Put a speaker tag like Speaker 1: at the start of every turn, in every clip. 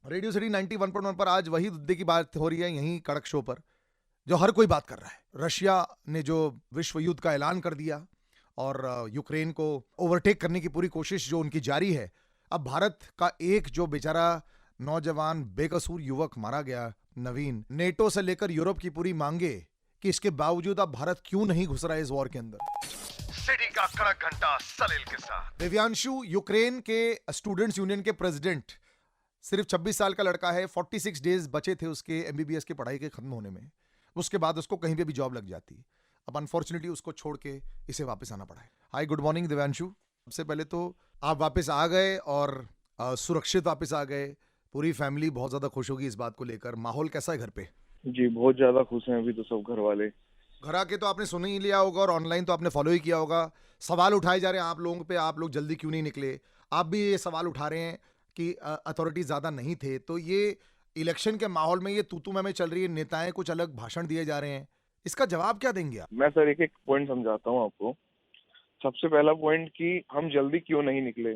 Speaker 1: Radio city 91.1 पर आज वही मुद्दे की बात हो रही है, यहीं कड़क शो पर, जो हर कोई बात कर रहा है। रशिया ने जो विश्व युद्ध का ऐलान कर दिया और यूक्रेन को ओवरटेक करने की पूरी कोशिश जो उनकी जारी है। अब भारत का एक जो बेचारा नौजवान बेकसूर युवक मारा गया, नवीन, नेटो से लेकर यूरोप की पूरी मांगे कि इसके बावजूद अब भारत क्यों नहीं घुस रहा है इस वॉर के अंदर। सिटी का कड़क घंटा सलील के साथ दिव्यांशु, यूक्रेन के स्टूडेंट्स यूनियन के प्रेसिडेंट, सिर्फ 26 साल का लड़का है। 46 डेज बचे थे उसके एमबीबीएस की पढ़ाई के खत्म होने में। उसके बाद उसको कहीं पे भी जॉब लग जाती। अब अनफॉर्चुनेटली उसको छोड़ के इसे वापस आना पड़ा है। हाय, गुड मॉर्निंग दिव्यांशु। सबसे पहले तो आप वापस आ गए और सुरक्षित वापस आ गए। पूरी फैमिली बहुत ज्यादा खुश होगी इस बात को लेकर। माहौल कैसा है घर पे?
Speaker 2: जी बहुत ज्यादा खुश हैं अभी तो सब घर वाले।
Speaker 1: घर आके तो आपने सुन ही लिया होगा और ऑनलाइन तो आपने फॉलो ही किया होगा। सवाल उठाए जा रहे हैं आप लोगों पे, आप लोग जल्दी क्यों नहीं निकले। आप भी ये सवाल उठा रहे हैं कि अथॉरिटी ज्यादा नहीं थे। तो ये इलेक्शन के माहौल में ये तू मैं चल रही है, नेताएं कुछ अलग भाषण दिए जा रहे हैं, इसका जवाब क्या देंगे आप?
Speaker 2: मैं सर एक एक पॉइंट समझाता हूँ आपको। सबसे पहला पॉइंट कि हम जल्दी क्यों नहीं निकले।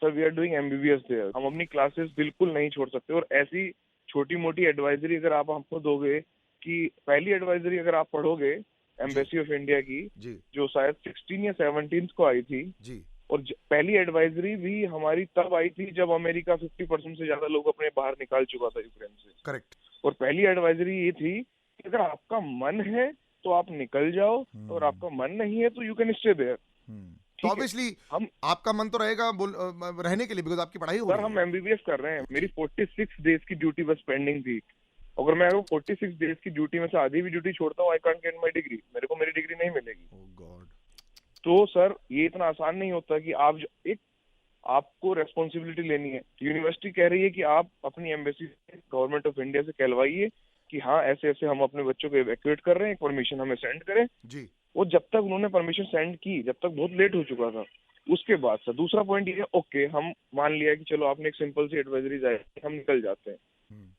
Speaker 2: Sir we are doing MBBS there, हम अपनी क्लासेस बिल्कुल नहीं छोड़ सकते। और ऐसी छोटी मोटी एडवाइजरी अगर आप हमको दोगे, कि पहली एडवाइजरी अगर आप पढ़ोगे एम्बेसी ऑफ इंडिया की,
Speaker 1: जी
Speaker 2: जो शायद 16 या 17 को आई थी,
Speaker 1: जी
Speaker 2: और पहली एडवाइजरी भी हमारी तब आई थी जब अमेरिका 50% से ज्यादा लोग अपने बाहर निकाल चुका था यूक्रेन से।
Speaker 1: करेक्ट।
Speaker 2: और पहली एडवाइजरी ये थी कि अगर आपका मन है तो आप निकल जाओ, और आपका मन नहीं है तो यू कैन स्टे देयर।
Speaker 1: तो ऑब्वियसली
Speaker 2: हम
Speaker 1: आपका मन तो रहेगा रहने के लिए, बिकॉज आपकी पढ़ाई हो
Speaker 2: सर
Speaker 1: रही
Speaker 2: हम
Speaker 1: है।
Speaker 2: एमबीबीएस कर रहे हैं। मेरी 46 डेज की ड्यूटी बस पेंडिंग थी। अगर मैं 46 डेज की ड्यूटी में से आधी भी ड्यूटी छोड़ता हूँ, I can't get my degree, मेरे को मेरी डिग्री नहीं मिलेगी।
Speaker 1: ओह गॉड।
Speaker 2: तो सर ये इतना आसान नहीं होता कि आप एक आपको रेस्पॉन्सिबिलिटी लेनी है। यूनिवर्सिटी कह रही है कि आप अपनी एम्बेसी गवर्नमेंट ऑफ इंडिया से कहलवाइए कि हाँ ऐसे ऐसे हम अपने बच्चों को इवैक्यूएट कर रहे हैं, परमिशन हमें सेंड करें
Speaker 1: जी।
Speaker 2: वो जब तक उन्होंने परमिशन सेंड की, जब तक बहुत लेट हो चुका था। उसके बाद सर दूसरा पॉइंट ये है, ओके हम मान लिया कि चलो आपने एक सिंपल सी एडवाइजरी जाए, हम निकल जाते हैं।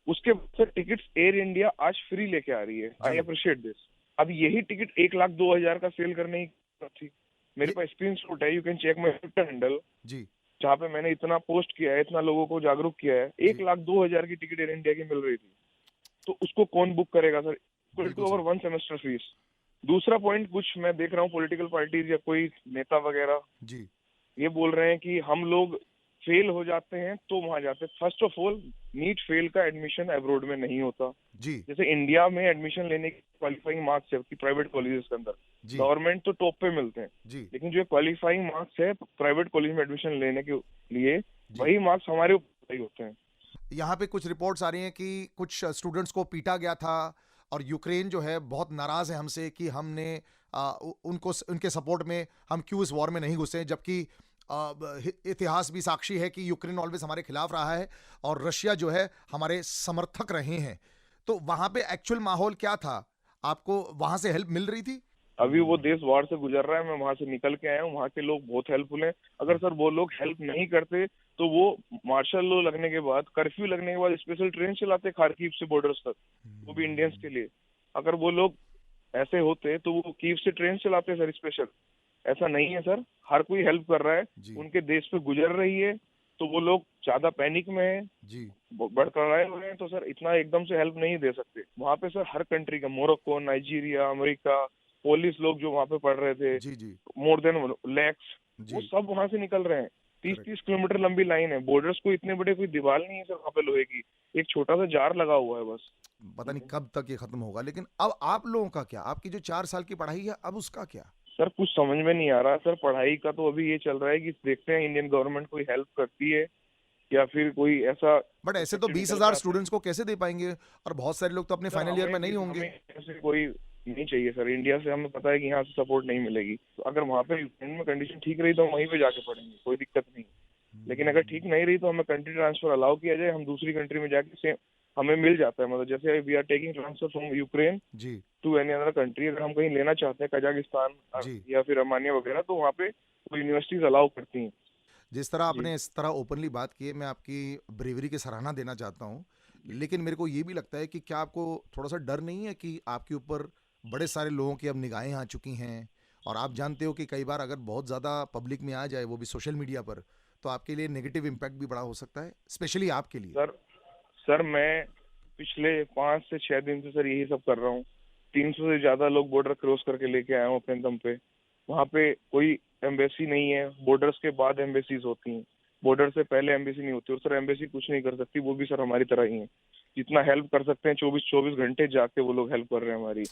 Speaker 2: उसके बाद सर टिकट्स एयर इंडिया आज फ्री लेके आ रही है। I appreciate this. अब यही टिकट 1,02,000 का सेल करने की थी। मेरे पास स्क्रीन शॉट है, you can check my Twitter handle,
Speaker 1: जी
Speaker 2: जहाँ पे मैंने इतना पोस्ट किया है, इतना लोगों को जागरूक किया है। 1,02,000 की टिकट एयर इंडिया की मिल रही थी। तो उसको कौन बुक करेगा sir? Equal to over 1 semester fees. दूसरा पॉइंट, कुछ मैं देख रहा हूँ पॉलिटिकल पार्टीज या कोई नेता वगैरह
Speaker 1: जी
Speaker 2: ये बोल रहे हैं कि हम लोग फेल हो जाते हैं तो वहां जाते हैं। First of all NEET fail का एडमिशन अब्रॉड में नहीं होता।
Speaker 1: जी
Speaker 2: जैसे इंडिया में एडमिशन लेने की क्वालिफाइंग मार्क्स है कि प्राइवेट कॉलेजेस के अंदर,
Speaker 1: जी
Speaker 2: गवर्नमेंट तो टॉप पे मिलते हैं,
Speaker 1: जी
Speaker 2: लेकिन जो क्वालिफाइंग मार्क्स है प्राइवेट कॉलेज में एडमिशन लेने के लिए,
Speaker 1: जी।
Speaker 2: वही मार्क्स हमारे ऊपर ही होते हैं।
Speaker 1: यहाँ पे कुछ रिपोर्ट्स आ रही हैं कि कुछ स्टूडेंट्स को पीटा गया था और यूक्रेन जो है बहुत नाराज है हमसे कि हमने उनको उनके सपोर्ट में हम क्यों इस वॉर में नहीं घुसे, जबकि इतिहास भी साक्षी है कि यूक्रेन ऑलवेज हमारे खिलाफ रहा है और रशिया जो है हमारे समर्थक रहे हैं। तो वहां पे एक्चुअल माहौल क्या था? आपको वहां से हेल्प मिल रही थी?
Speaker 2: अभी वो देश वार से गुजर रहा है, मैं वहां से निकल के आया हूँ, वहां के लोग बहुत हेल्पफुल हैं। अगर सर वो लोग हेल्प नहीं करते तो वो मार्शल लॉ लगने के बाद, कर्फ्यू लगने के बाद स्पेशल ट्रेन चलाते खारकीव से बॉर्डर्स तक, वो भी इंडियंस के लिए। अगर वो लोग ऐसे होते तो वो कीव से ट्रेन चलाते सर स्पेशल। ऐसा नहीं है सर, हर कोई हेल्प कर रहा है,
Speaker 1: जी
Speaker 2: उनके देश पे गुजर रही है, तो वो लोग ज्यादा पैनिक में है,
Speaker 1: जी
Speaker 2: बड़कराए हुए हैं, तो सर इतना एकदम से हेल्प नहीं दे सकते। वहां पे सर हर कंट्री का, मोरक्को, नाइजीरिया, अमेरिका, पुलिस लोग जो वहां पे पढ़ रहे थे,
Speaker 1: जी जी
Speaker 2: मोर देन लैक्स, वो
Speaker 1: जी।
Speaker 2: सब वहां से निकल रहे हैं। 30-30
Speaker 1: करेक्ट।
Speaker 2: किलोमीटर लंबी लाइन है। बॉर्डर्स को इतने बड़े कोई दीवार नहीं है सर वहां पे लोहे की, एक छोटा सा जार लगा हुआ है बस।
Speaker 1: पता नहीं कब तक ये खत्म होगा, लेकिन अब आप लोगों का क्या? आपकी जो 4 साल की पढ़ाई है अब उसका क्या?
Speaker 2: सर कुछ समझ में नहीं आ रहा सर। पढ़ाई का तो अभी ये चल रहा है कि देखते हैं इंडियन गवर्नमेंट कोई हेल्प करती है या फिर कोई ऐसा
Speaker 1: बट ऐसे तो
Speaker 2: सेक्टर निकल के
Speaker 1: 20,000
Speaker 2: आता है।
Speaker 1: स्टूडेंट्स को कैसे दे पाएंगे? और बहुत सारे लोग तो अपने
Speaker 2: सर
Speaker 1: फाइनल ईयर में नहीं होंगे।
Speaker 2: हमें ऐसे कोई नहीं चाहिए सर। इंडिया से हमें पता है कि यहाँ से सपोर्ट नहीं मिलेगी, तो अगर वहाँ पे यूक्रेन में कंडीशन ठीक रही तो हम वहीं पे जाके पढ़ेंगे, कोई दिक्कत नहीं। लेकिन अगर ठीक नहीं रही तो हमें कंट्री ट्रांसफर अलाउ किया जाए, हम दूसरी कंट्री में जाके सेम हमें मिल जाता है। मतलब जैसे we are taking transfer from Ukraine
Speaker 1: जी
Speaker 2: टू एनी अदर कंट्री, अगर हम कहीं लेना चाहते हैं कजाकिस्तान
Speaker 1: जी।
Speaker 2: या फिर रोमानिया वगैरह, तो वहाँ पे वो यूनिवर्सिटीज अलाउ करती हैं।
Speaker 1: जिस तरह
Speaker 2: जी
Speaker 1: आपने इस तरह ओपनली बात की है, मैं आपकी ब्रेवरी की सराहना देना चाहता हूँ। लेकिन मेरे को ये भी लगता है कि क्या आपको थोड़ा सा डर नहीं है कि आपके ऊपर बड़े सारे लोगों की अब निगाहें आ चुकी हैं? और आप जानते हो कि कई बार अगर बहुत ज़्यादा पब्लिक में आ जाए, वो भी सोशल मीडिया पर, तो आपके लिए नेगेटिव इम्पैक्ट भी बड़ा हो सकता है, स्पेशली आपके लिए।
Speaker 2: सर सर मैं पिछले 5 से 6 दिन से सर यही सब कर रहा हूँ। 300 से ज्यादा लोग बॉर्डर क्रॉस करके लेके आया हूँ अपने दम पे। वहाँ पे कोई एम्बेसी नहीं है, बॉर्डर्स के बाद एम्बेसीज होती हैं, बॉर्डर से पहले एम्बेसी नहीं होती। और सर एम्बेसी कुछ नहीं कर सकती, वो भी सर हमारी तरह ही है। जितना हेल्प कर सकते हैं 24 घंटे जाके वो लोग हेल्प कर रहे हैं हमारी।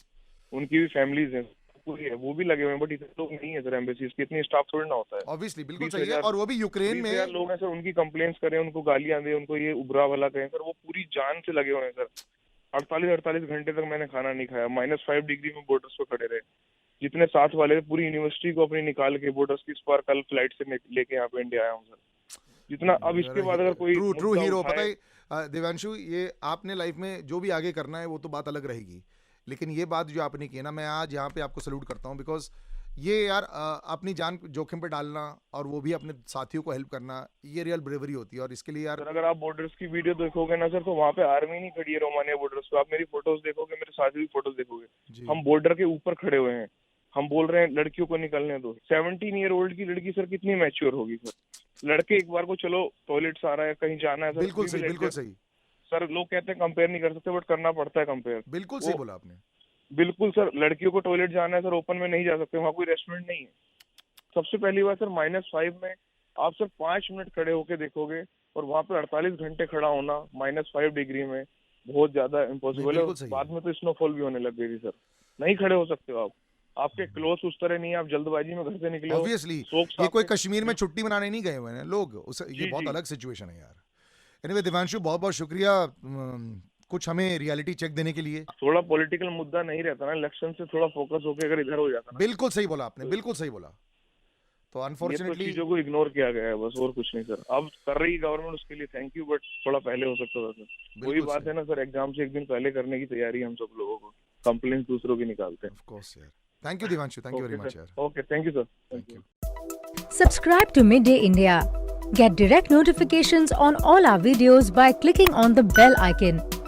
Speaker 2: उनकी भी फैमिलीज हैं, कोई है, वो भी लगे हुए हैं, बट इतने लोग नहीं है सर एम्बेसीज के, इतनी स्टाफ थोड़ी ना होता है।
Speaker 1: ऑब्वियसली बिल्कुल
Speaker 2: 20,000
Speaker 1: सही है, और वो भी यूक्रेन
Speaker 2: 20,000
Speaker 1: में।
Speaker 2: लोग हैं सर, उनकी कंप्लेंट्स करें, उनको गालियां दें, उनको ये उबरा वाला कहें सर, वो पूरी जान से लगे हुए हैं सर। 48 घंटे तक मैंने खाना नहीं खाया, -5 डिग्री में बॉर्डर्स पे खड़े रहे। जितने साथ वाले थे पूरी यूनिवर्सिटी को अपनी निकाल के बॉर्डर्स की इस बार कल फ्लाइट से लेके यहाँ पे इंडिया आया हूँ सर। जितना अब इसके बाद अगर कोई
Speaker 1: ट्रू हीरो, पता
Speaker 2: उठाए,
Speaker 1: है देवांशु, ये आपने लाइफ में जो भी आगे करना है वो तो बात अलग रहेगी, लेकिन ये बात जो आपने की है ना, मैं आज यहाँ पे आपको सल्यूट करता हूँ। बिकॉज ये यार अपनी जान जोखिम पे डालना और वो भी अपने साथियों को हेल्प करना, ये रियल ब्रेवरी होती है। और इसके लिए यार
Speaker 2: सर अगर आप बॉर्डर्स की वीडियो देखोगे ना सर, तो वहाँ पे आर्मी नहीं खड़ी है रोमानिया बॉर्डर्स पे। आप मेरी फोटोज देखोगे, मेरे साथी की फोटोज देखोगे,
Speaker 1: जी।
Speaker 2: हम बॉर्डर के ऊपर खड़े हुए हैं। हम बोल रहे हैं लड़कियों को निकलने दो। 17 ईयर ओल्ड की लड़की सर कितनी मैच्योर होगी सर। लड़के एक बार को चलो टॉयलेट आ रहा है, कहीं जाना है सर,
Speaker 1: बिल्कुल
Speaker 2: कोई
Speaker 1: सही,
Speaker 2: भी
Speaker 1: बिल्कुल
Speaker 2: लड़के-
Speaker 1: सही,
Speaker 2: सर लोग कहते हैं कंपेयर नहीं कर सकते, बट करना पड़ता है कंपेयर।
Speaker 1: बिल्कुल
Speaker 2: वो-
Speaker 1: सही बोला आपने।
Speaker 2: बिल्कुल सर, लड़कियों को टॉयलेट जाना है सर, ओपन में नहीं जा सकते, वहाँ कोई रेस्टोरेंट नहीं है। सबसे पहली बात सर, -5 में आप सर 5 मिनट खड़े होके देखोगे, और वहाँ पे 48 घंटे खड़ा होना -5 डिग्री में बहुत ज्यादा इम्पॉसिबल
Speaker 1: बिल्कुल
Speaker 2: है।
Speaker 1: सही
Speaker 2: बाद
Speaker 1: है।
Speaker 2: में तो स्नोफॉल भी होने लग गई थी सर, नहीं खड़े हो सकते हो आप। आपके क्लोथ उस तरह नहीं है, आप जल्दबाजी में घर से निकले हो।
Speaker 1: ऑब्वियसली
Speaker 2: सोक्स
Speaker 1: ये कोई
Speaker 2: आपके-
Speaker 1: कश्मीर में छुट्टी मनाने नहीं गए हुए हैं लोग, ये
Speaker 2: जी,
Speaker 1: बहुत
Speaker 2: जी।
Speaker 1: अलग सिचुएशन है यार। एनीवे देवांशु, बहुत बहुत शुक्रिया कुछ हमें रियलिटी चेक देने के लिए।
Speaker 2: थोड़ा पॉलिटिकल मुद्दा नहीं रहता ना, इलेक्शन से थोड़ा फोकस होके अगर इधर हो जाता ना,
Speaker 1: बिल्कुल सही बोला आपने, बिल्कुल सही बोला। तो
Speaker 2: ये तो
Speaker 1: अनफॉर्चुनेटली
Speaker 2: चीजों को इग्नोर किया गया है बस, और कुछ नहीं सर। अब कर रही गवर्नमेंट, उसके लिए थैंक यू, बट थोड़ा पहले हो सकता था सर। वही बात है ना सर, एग्जाम से एक दिन पहले करने की तैयारी हम सब लोगों को, कंप्लेंट दूसरों की निकालते हैं।
Speaker 1: ऑफ कोर्स यार। Thank you Devanshu, thank you very much यार।
Speaker 2: Okay, thank you sir,
Speaker 1: thank you.
Speaker 3: Subscribe to Midday India. Get direct notifications on all our videos by clicking on the bell icon.